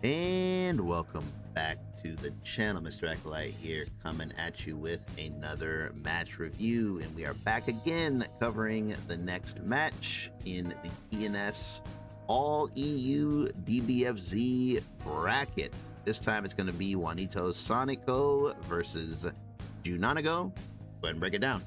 And welcome back to the channel. Mr. Acolyte here, coming at you with another match review. And we are back again covering the next match in the TNS All EU DBFZ bracket. This time it's going to be JuanitoSonico versus Junanago. Go ahead and break it down.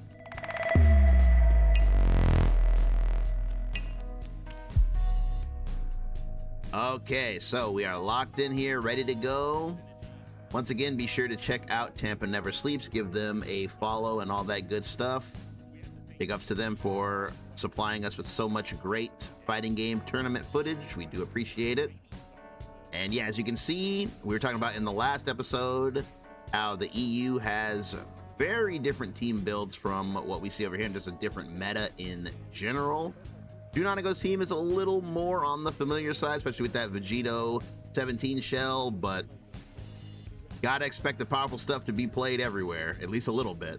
Okay, so we are locked in here, ready to go. Once again, be sure to check out Tampa Never Sleeps. Give them a follow and all that good stuff. Big ups to them for supplying us with so much great fighting game tournament footage. We do appreciate it. And yeah, as you can see, we were talking about in the last episode how the EU has very different team builds from what we see over here, and just a different meta in general. Junanago's team is a little more on the familiar side, especially with that Vegito 17 shell, but gotta expect the powerful stuff to be played everywhere, at least a little bit.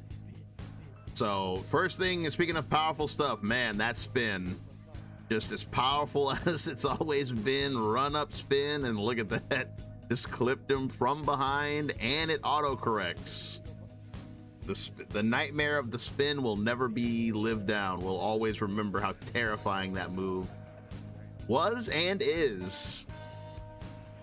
So first thing, speaking of powerful stuff, man, that spin, just as powerful as it's always been. Run up spin, and look at that. Just clipped him from behind, and it auto-corrects. The nightmare of the spin will never be lived down. We'll always remember how terrifying that move was and is.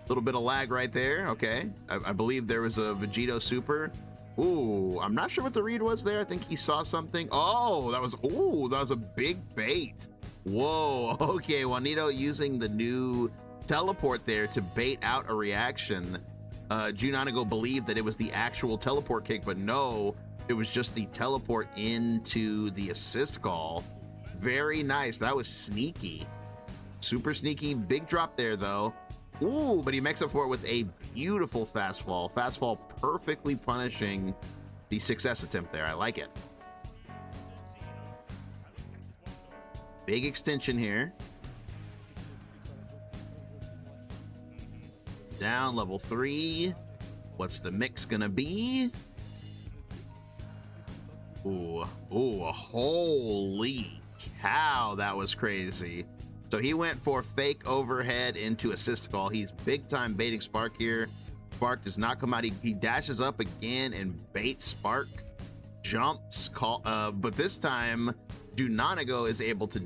A little bit of lag right there. Okay, I believe there was a Vegito super. Ooh, I'm not sure what the read was there. I think he saw something. Oh, that was a big bait. Whoa, okay, Juanito using the new teleport there to bait out a reaction. Junanago believed that it was the actual teleport kick, but no, it was just the teleport into the assist call. Very nice. That was sneaky. Super sneaky. Big drop there, though. Ooh, but he makes up for it with a beautiful fast fall. Fast fall perfectly punishing the success attempt there. I like it. Big extension here. Down level 3. What's the mix gonna be? Ooh, holy cow, that was crazy. So he went for fake overhead into assist call. He's big time baiting Spark here. Spark does not come out. He dashes up again and baits Spark. Jumps, but this time Junanago is able to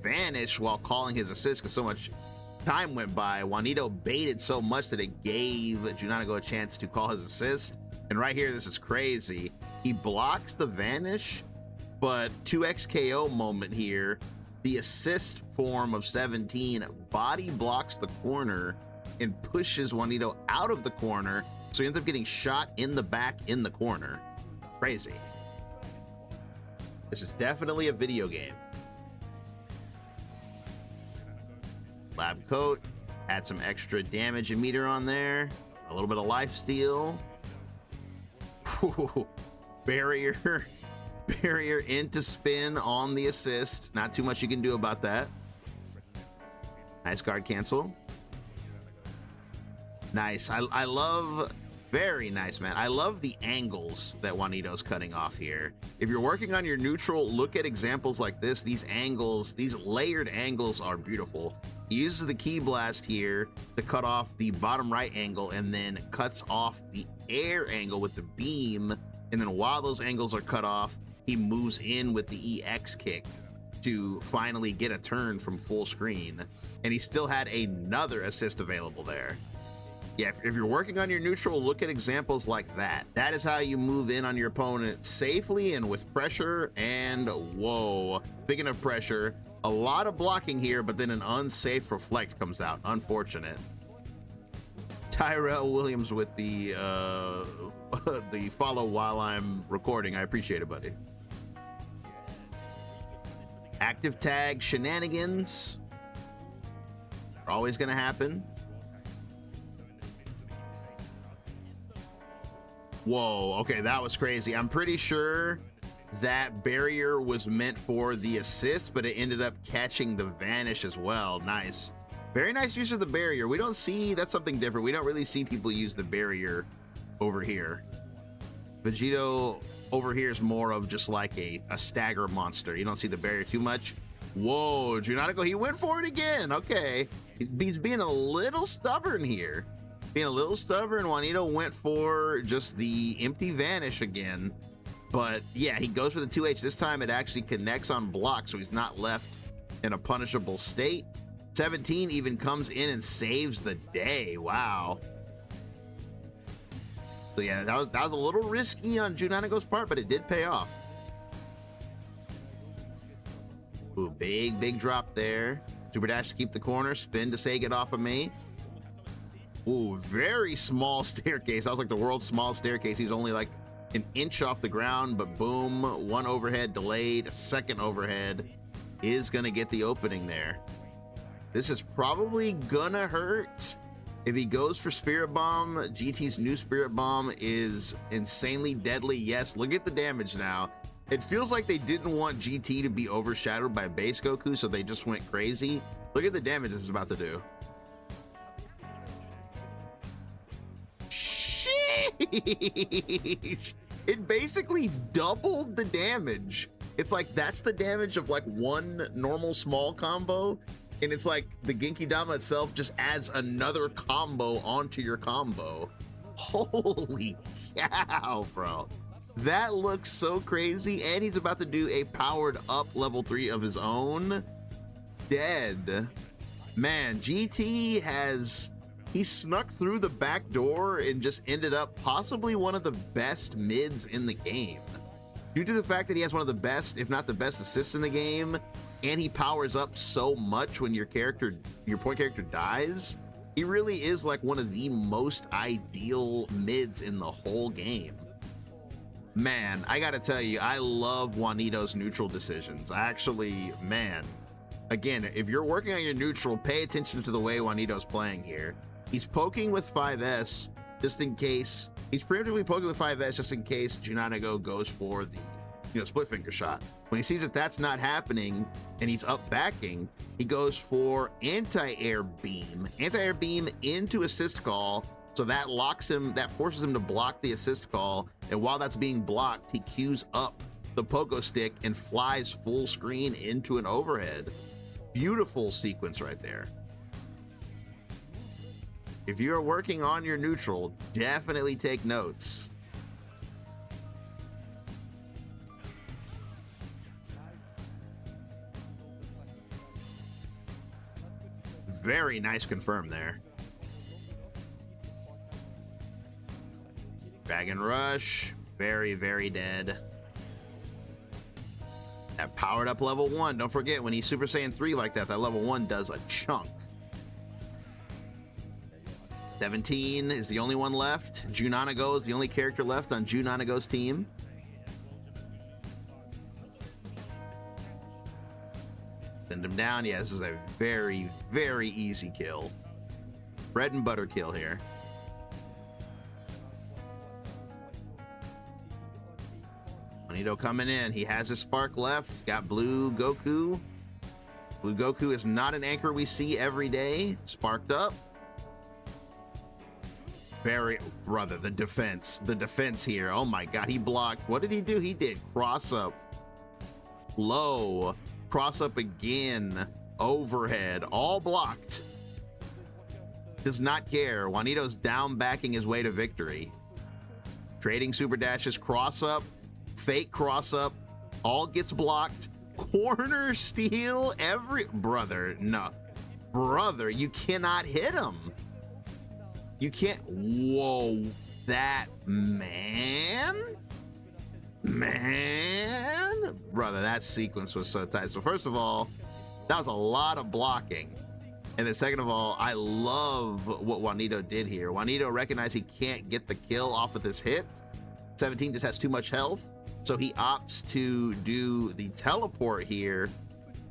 vanish while calling his assist because so much time went by. Juanito baited so much that it gave Junanago a chance to call his assist. And right here, this is crazy. He blocks the vanish, but 2x KO moment here. The assist form of 17 body blocks the corner and pushes Juanito out of the corner. So he ends up getting shot in the back in the corner. Crazy. This is definitely a video game. Lab coat, add some extra damage and meter on there. A little bit of life steal. Barrier into spin on the assist. Not too much you can do about that. Nice guard cancel. Nice. I love, very nice, man. I love the angles that Juanito's cutting off here. If you're working on your neutral, look at examples like this. These angles, these layered angles are beautiful. He uses the key blast here to cut off the bottom right angle and then cuts off the air angle with the beam. And then while those angles are cut off, he moves in with the EX kick to finally get a turn from full screen. And he still had another assist available there. Yeah, if you're working on your neutral, look at examples like that. That is how you move in on your opponent safely and with pressure. And whoa, speaking of pressure, a lot of blocking here, but then an unsafe reflect comes out. Unfortunate. Tyrell Williams with the the follow while I'm recording. I appreciate it, buddy. Active tag shenanigans are always going to happen. Whoa, okay, that was crazy. I'm pretty sure that barrier was meant for the assist, but it ended up catching the vanish as well. Nice. Very nice use of the barrier. We don't see, that's something different. We don't really see people use the barrier over here. Vegito over here is more of just like a stagger monster. You don't see the barrier too much. Whoa, Junanago, he went for it again. Okay. He's being a little stubborn here. Being a little stubborn. Juanito went for just the empty vanish again. But yeah, he goes for the 2H. This time it actually connects on block, so he's not left in a punishable state. 17 even comes in and saves the day. Wow. So yeah, that was a little risky on Junanago's part, but it did pay off. Ooh, big drop there. Super dash to keep the corner, spin to say get off of me. Ooh, very small staircase. That was like the world's smallest staircase. He's only like an inch off the ground, but boom, one overhead delayed, a second overhead is gonna get the opening there. This is probably gonna hurt. If he goes for Spirit Bomb, GT's new Spirit Bomb is insanely deadly. Yes, look at the damage now. It feels like they didn't want GT to be overshadowed by base Goku, so they just went crazy. Look at the damage this is about to do. Sheesh. It basically doubled the damage. It's like that's the damage of like one normal small combo, and it's like the Genki Dama itself just adds another combo onto your combo. Holy cow, bro. That looks so crazy, and he's about to do a powered up level 3 of his own. Dead. Man, GT he snuck through the back door and just ended up possibly one of the best mids in the game. Due to the fact that he has one of the best, if not the best assists in the game, and he powers up so much when your point character dies, he really is like one of the most ideal mids in the whole game. Man, I gotta tell you, I love Juanito's neutral decisions. Actually, man, again, if you're working on your neutral, pay attention to the way Juanito's playing here. He's poking with 5S just in case, he's preemptively poking with 5S just in case Junanago goes for the, split finger shot. When he sees that that's not happening and he's up backing, he goes for anti-air beam into assist call. So that locks him, that forces him to block the assist call. And while that's being blocked, he queues up the pogo stick and flies full screen into an overhead. Beautiful sequence right there. If you're working on your neutral, definitely take notes. Very nice confirm there. Dragon Rush, very dead. That powered up level 1. Don't forget, when he's Super Saiyan 3 like that, that level 1 does a chunk. 17 is the only one left. Junanago is the only character left on Junanago's team. Send him down. Yeah, this is a very easy kill. Bread and butter kill here. Juanito coming in. He has his spark left. He's got blue Goku. Blue Goku is not an anchor we see every day. Sparked up. Brother, the defense here. Oh my God, he blocked. What did he do? He did cross up, low, cross up again, overhead, all blocked. Does not care. Juanito's down backing his way to victory. Trading super dashes, cross up, fake cross up, all gets blocked. Corner steal, brother, no. Brother, you cannot hit him. You can't, whoa, that man, brother, that sequence was so tight. So first of all, that was a lot of blocking. And then second of all, I love what Juanito did here. Juanito recognized he can't get the kill off of this hit. 17 just has too much health. So he opts to do the teleport here,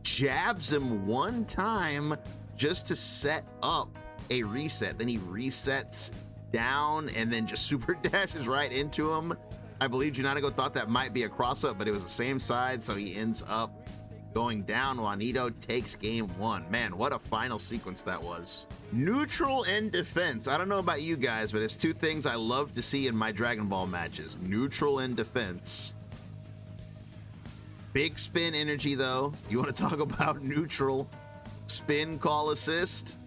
jabs him one time just to set up a reset. Then he resets down and then just super dashes right into him. I believe Junanago thought that might be a cross up, but it was the same side, so he ends up going down. Juanito takes game 1. Man, what a final sequence that was. Neutral and defense. I don't know about you guys, but it's two things I love to see in my Dragon Ball matches. Neutral and defense. Big spin energy though. You want to talk about neutral spin call assist?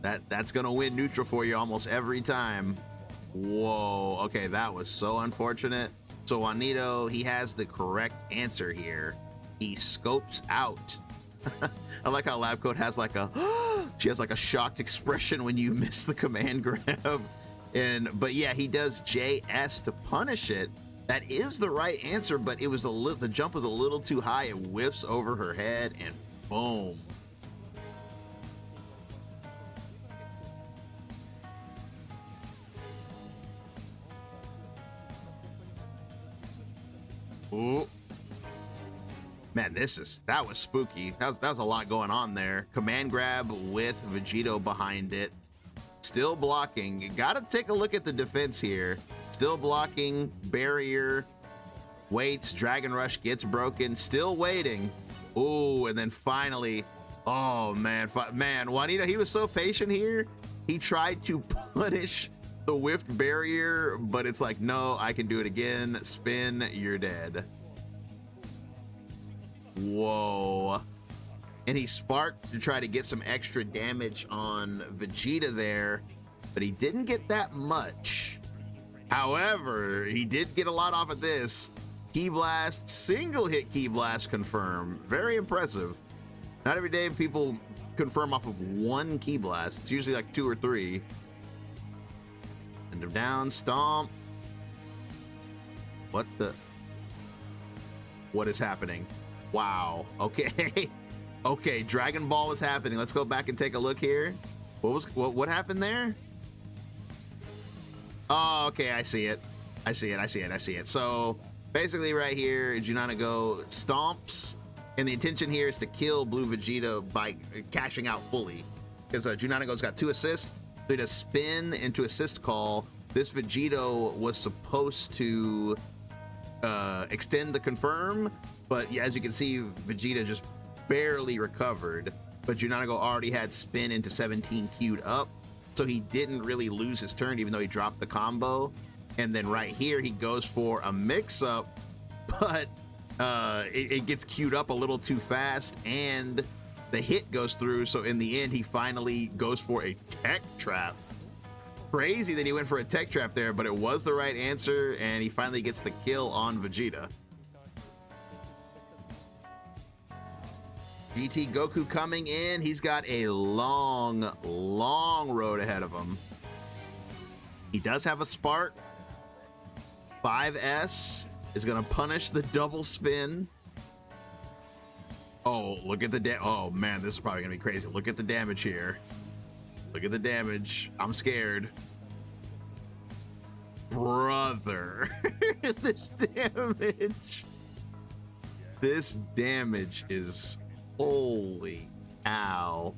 That's gonna win neutral for you almost every time. Whoa, okay, that was so unfortunate. So Juanito, he has the correct answer here. He scopes out. I like how Labcoat has like a she has like a shocked expression when you miss the command grab. But yeah, he does JS to punish it. That is the right answer, but it was the jump was a little too high. It whiffs over her head and boom. Ooh. Man, that was spooky. That was a lot going on there. Command grab with Vegito behind it. Still blocking. You gotta take a look at the defense here. Still blocking, barrier, waits, Dragon Rush gets broken, still waiting. Ooh, and then finally, oh man, Juanito, he was so patient here. He tried to punish the whiffed barrier, but it's like, no, I can do it again. Spin, you're dead. Whoa. And he sparked to try to get some extra damage on Vegeta there, but he didn't get that much. However, he did get a lot off of this. Key Blast, single hit Key Blast confirm. Very impressive. Not every day people confirm off of one Key Blast. It's usually like 2 or 3. And him down, stomp. What is happening? Wow. Okay. Okay, Dragon Ball is happening. Let's go back and take a look here. What happened there? Oh, okay, I see it. I see it. So basically right here, Junanago stomps, and the intention here is to kill Blue Vegeta by cashing out fully. Because Junanago's got 2 assists, so he does spin into assist call. This Vegito was supposed to extend the confirm, but yeah, as you can see, Vegeta just barely recovered, but Junanago already had spin into 17 queued up, so he didn't really lose his turn even though he dropped the combo. And then right here he goes for a mix-up, but it gets queued up a little too fast and the hit goes through, so in the end he finally goes for a tech trap. Crazy that he went for a tech trap there, but it was the right answer and he finally gets the kill on Vegeta. GT Goku coming in. He's got a long road ahead of him. He does have a spark. 5S is gonna punish the double spin. Oh, look at the oh man, this is probably gonna be crazy. Look at the damage here. Look at the damage. I'm scared. Brother, this damage. This damage is, holy cow.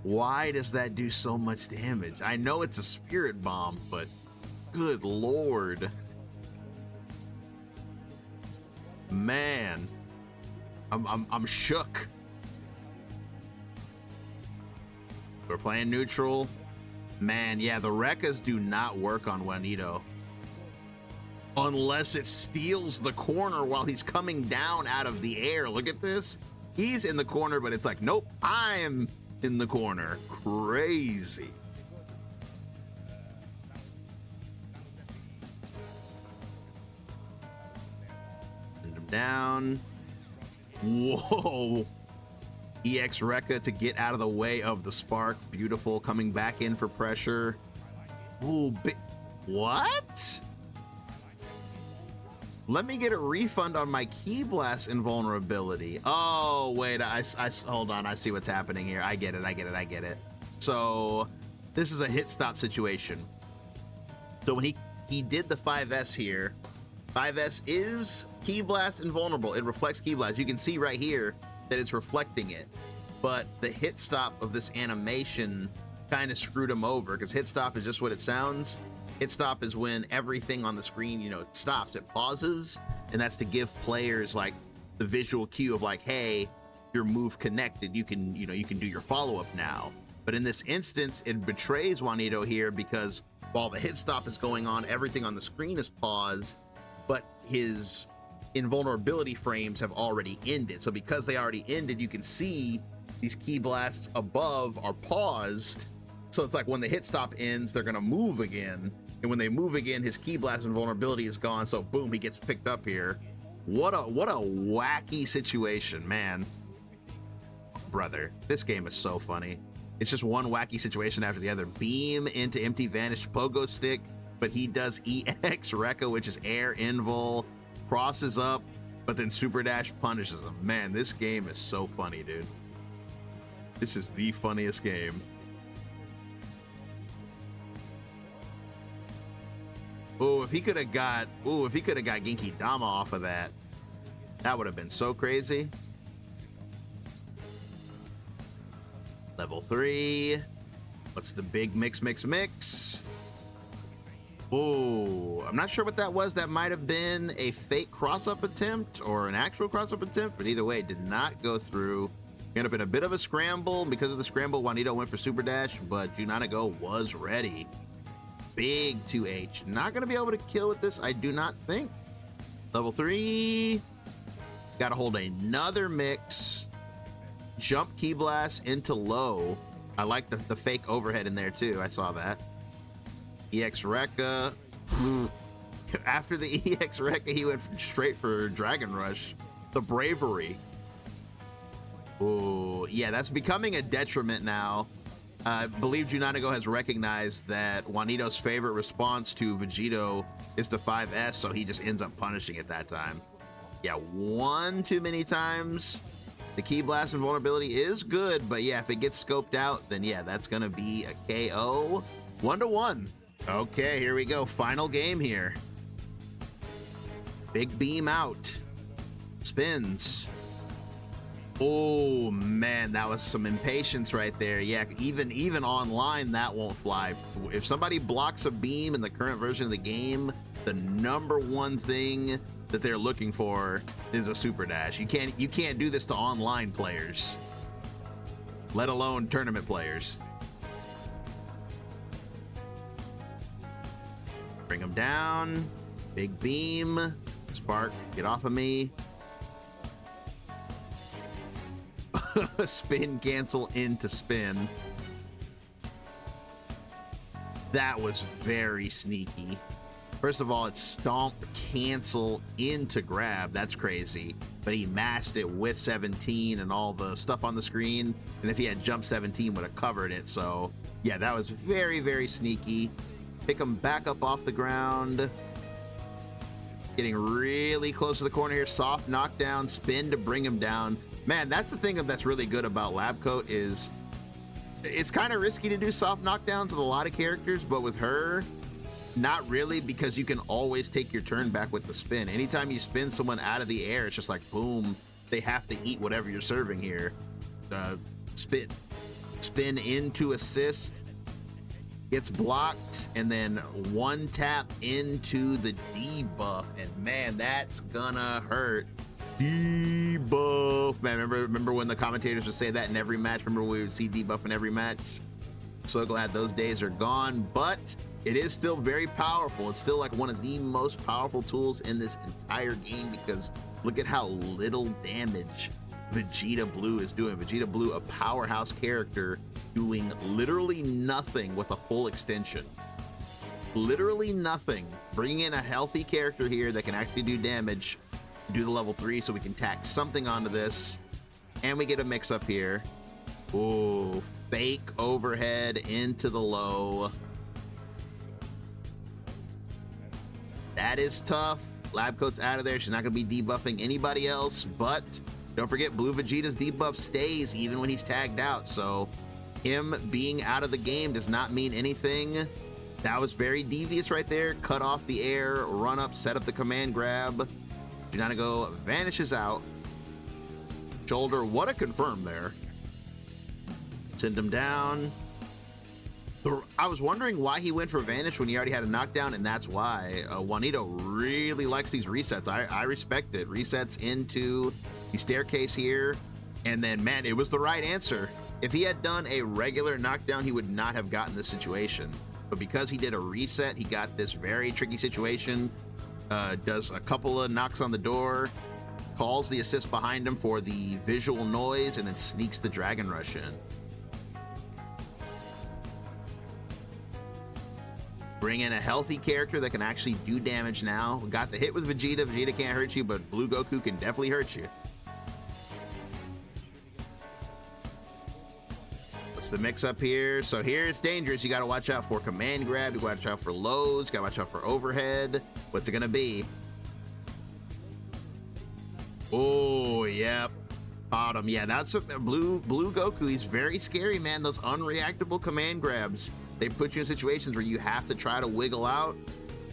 Why does that do so much damage? I know it's a spirit bomb, but good lord. Man, I'm shook. We're playing neutral. Man, yeah, the Rekkas do not work on Juanito. Unless it steals the corner while he's coming down out of the air. Look at this. He's in the corner, but it's like, nope, I'm in the corner. Crazy. Send him down. Whoa. EX Rekka to get out of the way of the spark. Beautiful. Coming back in for pressure. Ooh, what? Let me get a refund on my Key Blast invulnerability. Oh, wait, I hold on. I see what's happening here. I get it. So this is a hit stop situation. So when he did the 5S here, 5S is Key Blast invulnerable. It reflects Key Blast. You can see right here that it's reflecting it. But the hit stop of this animation kind of screwed him over, because hit stop is just what it sounds. Hit stop is when everything on the screen, you know, it stops, it pauses, and that's to give players like the visual cue of like, hey, your move connected, you can do your follow-up now. But in this instance, it betrays Juanito here, because while the hit stop is going on, everything on the screen is paused, but his invulnerability frames have already ended. So because they already ended, you can see these ki blasts above are paused. So it's like when the hit stop ends, they're gonna move again. And when they move again, his ki blast invulnerability is gone. So boom, he gets picked up here. What a wacky situation, man. Brother, this game is so funny. It's just one wacky situation after the other. Beam into empty vanish pogo stick, but he does EX Rekka, which is air invul, crosses up, but then super dash punishes him. Man, this game is so funny, dude. This is the funniest game. Oh, if he could have got Genki Dama off of that, that would have been so crazy. Level 3. What's the big mix? Oh, I'm not sure what that was. That might have been a fake cross-up attempt or an actual cross-up attempt, but either way, it did not go through. Ended up in a bit of a scramble. Because of the scramble, Juanito went for super dash, but Junanago was ready. Big 2H. Not going to be able to kill with this, I do not think. Level 3. Got to hold another mix. Jump ki blast into low. I like the fake overhead in there too. I saw that. EX Rekka. After the EX Rekka, he went straight for Dragon Rush. The bravery. Oh, yeah, that's becoming a detriment now. I believe Junanago has recognized that Juanito's favorite response to Vegito is the 5S, so he just ends up punishing it that time. Yeah, one too many times. The ki blast invulnerability is good, but yeah, if it gets scoped out, then yeah, that's gonna be a KO. 1-1. Okay, here we go. Final game here. Big beam out. Spins. Oh man, that was some impatience right there. Yeah, even online that won't fly. If somebody blocks a beam in the current version of the game, the #1 thing that they're looking for is a super dash. You can't do this to online players, let alone tournament players. Bring him down. Big beam. Spark, get off of me. Spin cancel into spin. That was very sneaky. First of all, it's stomp cancel into grab. That's crazy. But he masked it with 17 and all the stuff on the screen. And if he had jump 17, would have covered it. So yeah, that was very, very sneaky. Pick him back up off the ground. Getting really close to the corner here. Soft knockdown, spin to bring him down. Man, that's the thing that's really good about Lab Coat is it's kind of risky to do soft knockdowns with a lot of characters, but with her, not really, because you can always take your turn back with the spin. Anytime you spin someone out of the air, it's just like, boom, they have to eat whatever you're serving here. Spin into assist, gets blocked, and then one tap into the debuff, and man, that's gonna hurt. Debuff, man, remember when the commentators would say that in every match? Remember when we would see debuff in every match? So glad those days are gone, but it is still very powerful. It's still like one of the most powerful tools in this entire game, because look at how little damage Vegeta Blue is doing. Vegeta Blue, a powerhouse character, doing literally nothing with a full extension. Literally nothing. Bringing in a healthy character here that can actually do damage, do the level 3 so we can tack something onto this, and we get a mix up here. Ooh, fake overhead into the low. That is tough. Lab Coat's out of there. She's not going to be debuffing anybody else, but don't forget, Blue Vegeta's debuff stays even when he's tagged out, so him being out of the game does not mean anything. That was very devious right there. Cut off the air, run up, set up the command grab. Junanago vanishes out. Shoulder, what a confirm there. Send him down. I was wondering why he went for Vanish when he already had a knockdown, and that's why. Juanito really likes these resets. I respect it. Resets into the staircase here, and then, man, it was the right answer. If he had done a regular knockdown, he would not have gotten this situation. But because he did a reset, he got this very tricky situation. does a couple of knocks on the door, calls the assist behind him for the visual noise, and then sneaks the Dragon Rush in. Bring in a healthy character that can actually do damage now. Got the hit with Vegeta. Vegeta can't hurt you, but Blue Goku can definitely hurt you. What's the mix up here? So here it's dangerous. You got to watch out for command grab. You got to watch out for lows. You got to watch out for overhead. What's it going to be? Oh, yep. Bottom. Yeah, that's a Blue Goku. He's very scary, man. Those unreactable command grabs. They put you in situations where you have to try to wiggle out.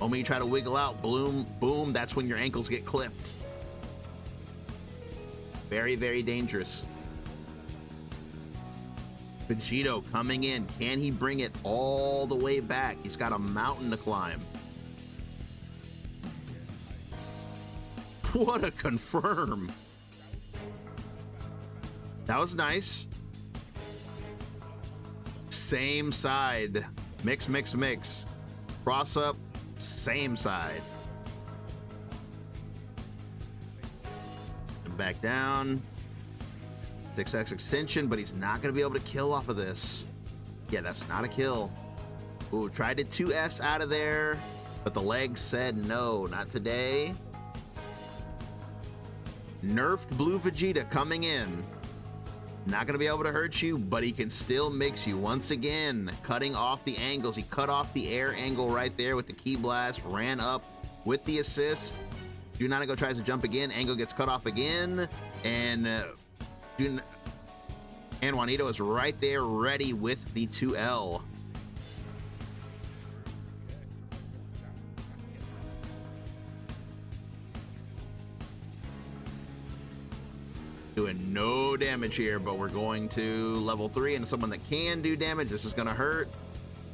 And when you try to wiggle out, boom, that's when your ankles get clipped. Very, very dangerous. Vegito coming in. Can he bring it all the way back? He's got a mountain to climb. What a confirm. That was nice. Same side. Mix, mix, mix. Cross up, same side. And back down. 6x extension, but he's not going to be able to kill off of this. Yeah, that's not a kill. Ooh, tried to 2S out of there, but the legs said no, not today. Nerfed Blue Vegeta coming in. Not going to be able to hurt you, but he can still mix you. Once again, cutting off the angles. He cut off the air angle right there with the Ki Blast, ran up with the assist. Junanago tries to jump again. Angle gets cut off again. And Juanito is right there ready with the 2L. Doing no damage here, but we're going to level 3 and someone that can do damage. This is going to hurt.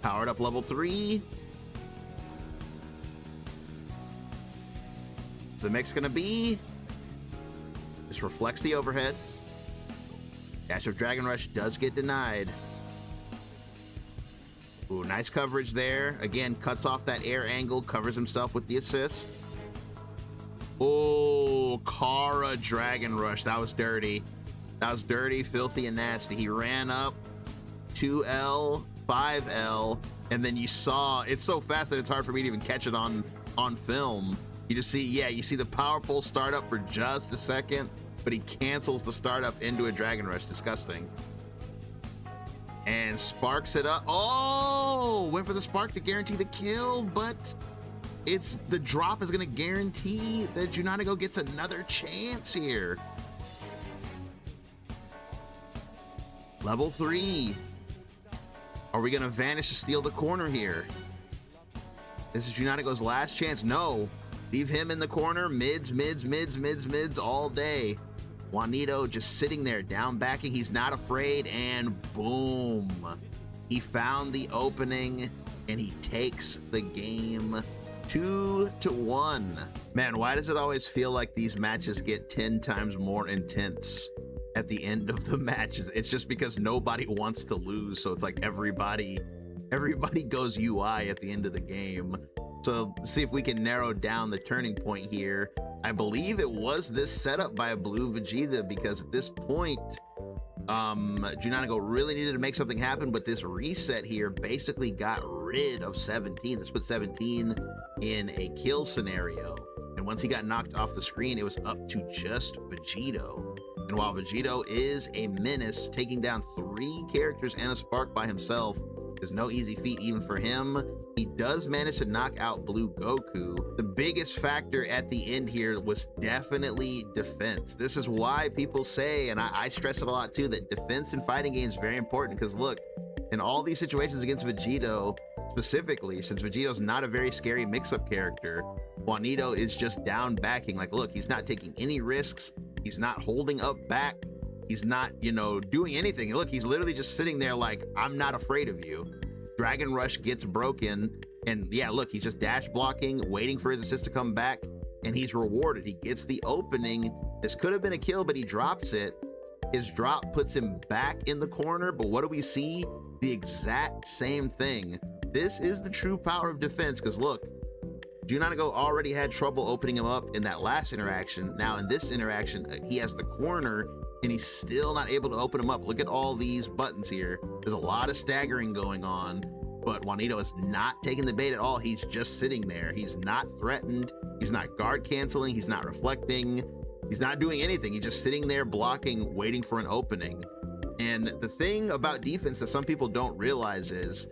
Powered up level 3. What's the mix going to be? This reflects the overhead. Dash of Dragon Rush does get denied. Ooh, nice coverage there. Again, cuts off that air angle, covers himself with the assist. Oh, Kara Dragon Rush. That was dirty. That was dirty, filthy, and nasty. He ran up 2L, 5L, and then you saw, it's so fast that it's hard for me to even catch it on film. You just see, yeah, you see the power pole start up for just a second, but he cancels the startup into a Dragon Rush. Disgusting. And sparks it up. Oh, went for the spark to guarantee the kill, but the drop is going to guarantee that Junanago gets another chance here. Level 3. Are we going to vanish to steal the corner here? This is Junanago's last chance. No. Leave him in the corner. Mids all day. Juanito just sitting there, down backing. He's not afraid, and boom. He found the opening, and he takes the game 2-1. Man, why does it always feel like these matches get 10 times more intense at the end of the matches? It's just because nobody wants to lose, so it's like everybody goes UI at the end of the game. So see if we can narrow down the turning point here. I believe it was this setup by a Blue Vegeta, because at this point, Junanago really needed to make something happen, but this reset here basically got rid of 17. This put 17 in a kill scenario. And once he got knocked off the screen, it was up to just Vegito. And while Vegito is a menace, taking down 3 characters and a spark by himself is no easy feat even for him. He does manage to knock out Blue Goku. The biggest factor at the end here was definitely defense. This is why people say, and I stress it a lot too, that defense in fighting games is very important, because look, in all these situations against Vegito, specifically, since Vegito's not a very scary mix-up character, Juanito is just down backing. Like, look, he's not taking any risks. He's not holding up back. He's not, doing anything. Look, he's literally just sitting there like, I'm not afraid of you. Dragon Rush gets broken, and yeah, look, he's just dash blocking, waiting for his assist to come back, and he's rewarded. He gets the opening. This could have been a kill, but he drops it. His drop puts him back in the corner, but what do we see? The exact same thing. This is the true power of defense, because look, Junanago already had trouble opening him up in that last interaction. Now in this interaction, he has the corner and he's still not able to open him up. Look at all these buttons here. There's a lot of staggering going on, but Juanito is not taking the bait at all. He's just sitting there. He's not threatened. He's not guard canceling. He's not reflecting. He's not doing anything. He's just sitting there blocking, waiting for an opening. And the thing about defense that some people don't realize is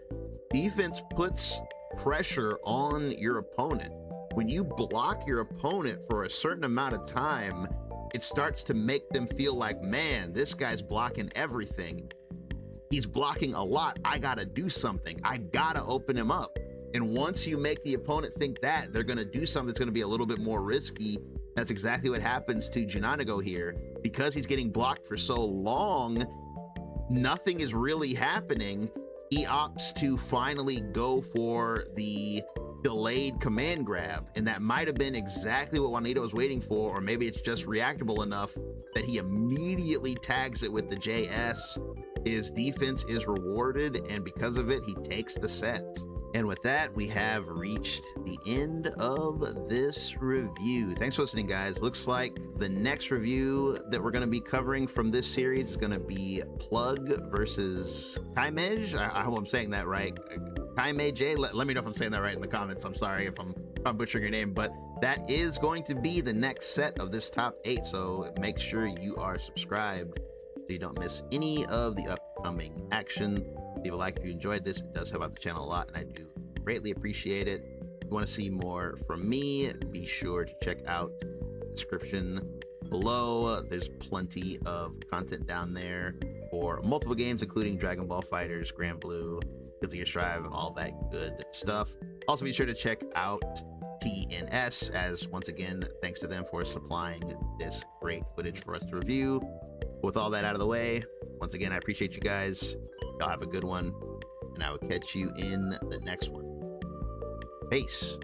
defense puts pressure on your opponent. When you block your opponent for a certain amount of time, it starts to make them feel like, man, this guy's blocking everything. He's blocking a lot. I gotta do something. I gotta open him up. And once you make the opponent think that, they're gonna do something that's gonna be a little bit more risky. That's exactly what happens to Junanago here. Because he's getting blocked for so long, nothing is really happening. He opts to finally go for the delayed command grab, and that might have been exactly what Juanito was waiting for, or maybe it's just reactable enough that he immediately tags it with the JS. His defense is rewarded, and because of it, he takes the set. And with that, we have reached the end of this review. Thanks for listening, guys. Looks like the next review that we're going to be covering from this series is going to be Plug versus Kaimej. I hope I'm saying that right. Kaimej. Let me know if I'm saying that right in the comments. I'm sorry if I'm butchering your name, but that is going to be the next set of this top 8. So make sure you are subscribed so you don't miss any of the upcoming action. Leave a like if you enjoyed this. It does help out the channel a lot, and I do greatly appreciate it. If you want to see more from me, be sure to check out the description below. There's plenty of content down there for multiple games, including Dragon Ball FighterZ, Grand Blue, Guilty Gear Strive, and all that good stuff. Also, be sure to check out TNS, as once again, thanks to them for supplying this great footage for us to review. With all that out of the way, once again, I appreciate you guys. Y'all have a good one, and I will catch you in the next one. Peace.